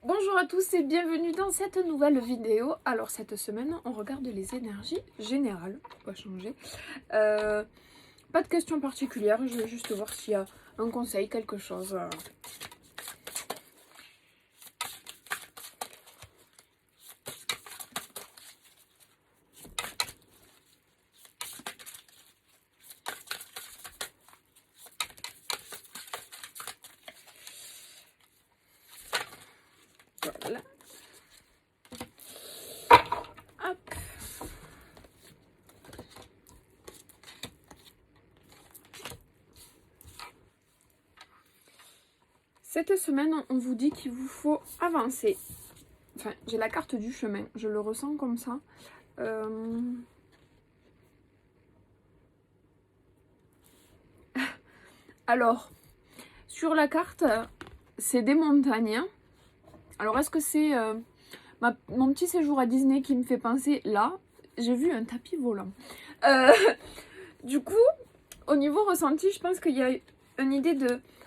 Bonjour à tous et bienvenue dans cette nouvelle vidéo. Alors cette semaine on regarde les énergies générales, on va changer. Pas de questions particulières, je vais juste voir s'il y a un conseil, quelque chose. Voilà. Hop. Cette semaine, on vous dit qu'il vous faut avancer. Enfin, j'ai la carte du chemin, je le ressens comme ça. Alors, sur la carte, c'est des montagnes. Alors, est-ce que c'est mon petit séjour à Disney qui me fait penser là? J'ai vu un tapis volant. Du coup, au niveau ressenti, je pense qu'il y a une idée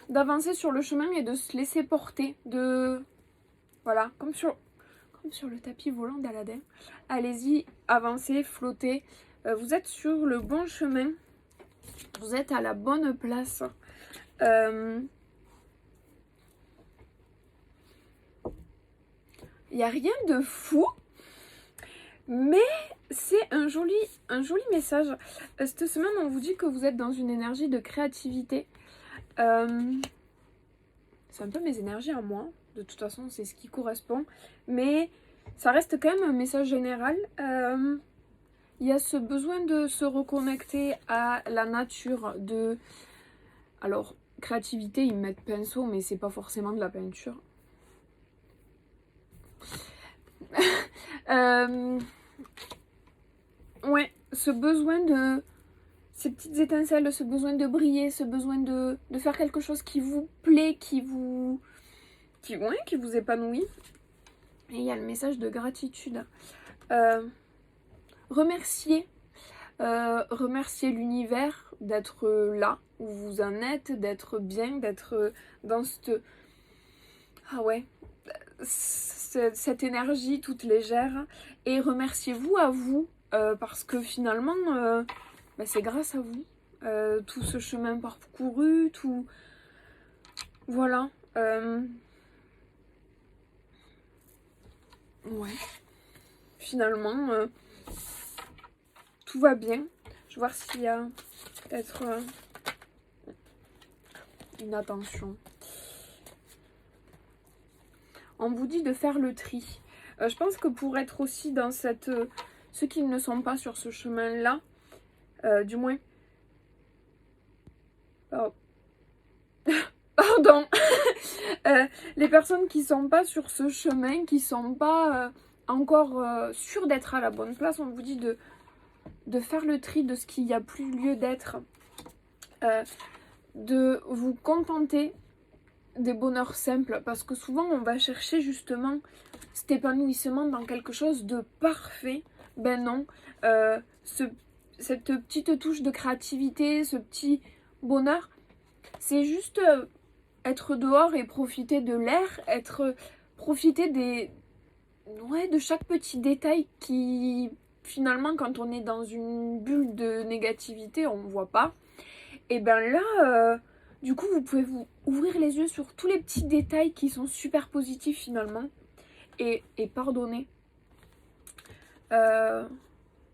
d'avancer sur le chemin et de se laisser porter. Voilà, comme sur le tapis volant d'Aladin. Allez-y, avancez, flottez. Vous êtes sur le bon chemin. Vous êtes à la bonne place. Il n'y a rien de fou, mais c'est un joli message. Cette semaine, on vous dit que vous êtes dans une énergie de créativité. C'est un peu mes énergies à moi. De toute façon, c'est ce qui correspond. Mais ça reste quand même un message général. Il y a ce besoin de se reconnecter à la nature. Alors, créativité, ils mettent pinceau, mais c'est pas forcément de la peinture. Ouais, ce besoin de... Ces petites étincelles, ce besoin de briller, ce besoin de faire quelque chose qui vous plaît, qui vous épanouit. Et il y a le message de gratitude. Remercier l'univers d'être là où vous en êtes, d'être bien, d'être dans cette... Ah ouais, cette énergie toute légère. Et remerciez-vous à vous, parce que finalement, c'est grâce à vous. Tout ce chemin parcouru, tout... Voilà. Ouais. Finalement, tout va bien. Je vais voir s'il y a peut-être une attention. On vous dit de faire le tri. Je pense que pour être aussi dans cette... ceux qui ne sont pas sur ce chemin-là, du moins... Pardon. Les personnes qui sont pas sur ce chemin, qui sont pas encore sûres d'être à la bonne place, on vous dit de faire le tri de ce qui n'y a plus lieu d'être. De vous contenter des bonheurs simples, parce que souvent on va chercher justement cet épanouissement dans quelque chose de parfait. Ben non, cette petite touche de créativité, ce petit bonheur, c'est juste être dehors et profiter de l'air, profiter de chaque petit détail qui finalement quand on est dans une bulle de négativité on voit pas. Et ben là du coup vous pouvez vous ouvrir les yeux sur tous les petits détails qui sont super positifs finalement et pardonner.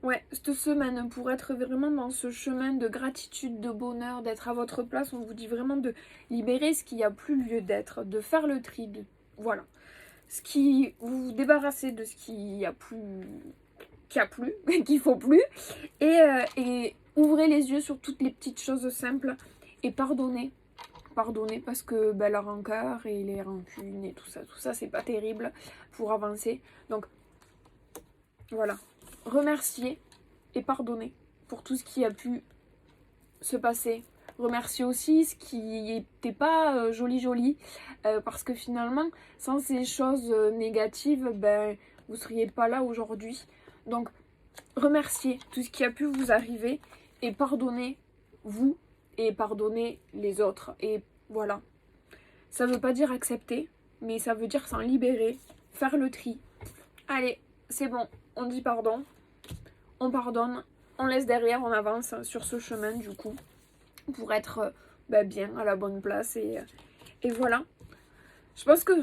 Ouais, cette semaine, pour être vraiment dans ce chemin de gratitude, de bonheur, d'être à votre place, on vous dit vraiment de libérer ce qui n'a plus lieu d'être, de faire le tri, voilà. Vous vous débarrassez de ce qui a plus, qu'il faut plus, et ouvrez les yeux sur toutes les petites choses simples et pardonnez. Pardonnez parce que la rancœur et les rancunes et tout ça c'est pas terrible pour avancer. Donc voilà. Remercier et pardonner pour tout ce qui a pu se passer. Remercier aussi ce qui n'était pas joli, parce que finalement, sans ces choses négatives, vous seriez pas là aujourd'hui. Donc, remercier tout ce qui a pu vous arriver et pardonner vous et pardonner les autres. Et voilà. Ça veut pas dire accepter, mais ça veut dire s'en libérer, faire le tri. Allez, c'est bon, on dit pardon, on pardonne, on laisse derrière, on avance sur ce chemin du coup, pour être bien à la bonne place et voilà. Je pense que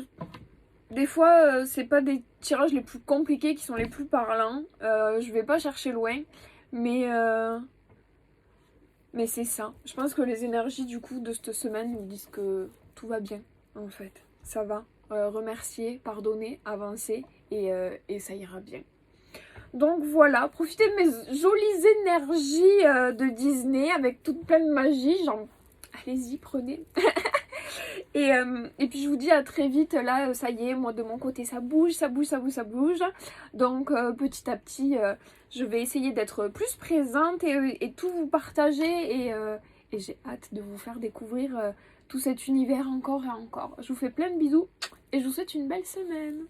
des fois, c'est pas des tirages les plus compliqués qui sont les plus parlants. Je vais pas chercher loin, mais c'est ça. Je pense que les énergies du coup de cette semaine nous disent que tout va bien, en fait. Ça va. Remercier, pardonner, avancer et ça ira bien. Donc voilà, profitez de mes jolies énergies de Disney avec toute pleine magie. Genre, allez-y, prenez. Et puis je vous dis à très vite. Là, ça y est, moi de mon côté, ça bouge, ça bouge, ça bouge, ça bouge. Donc petit à petit, je vais essayer d'être plus présente et tout vous partager. Et j'ai hâte de vous faire découvrir tout cet univers encore et encore. Je vous fais plein de bisous et je vous souhaite une belle semaine.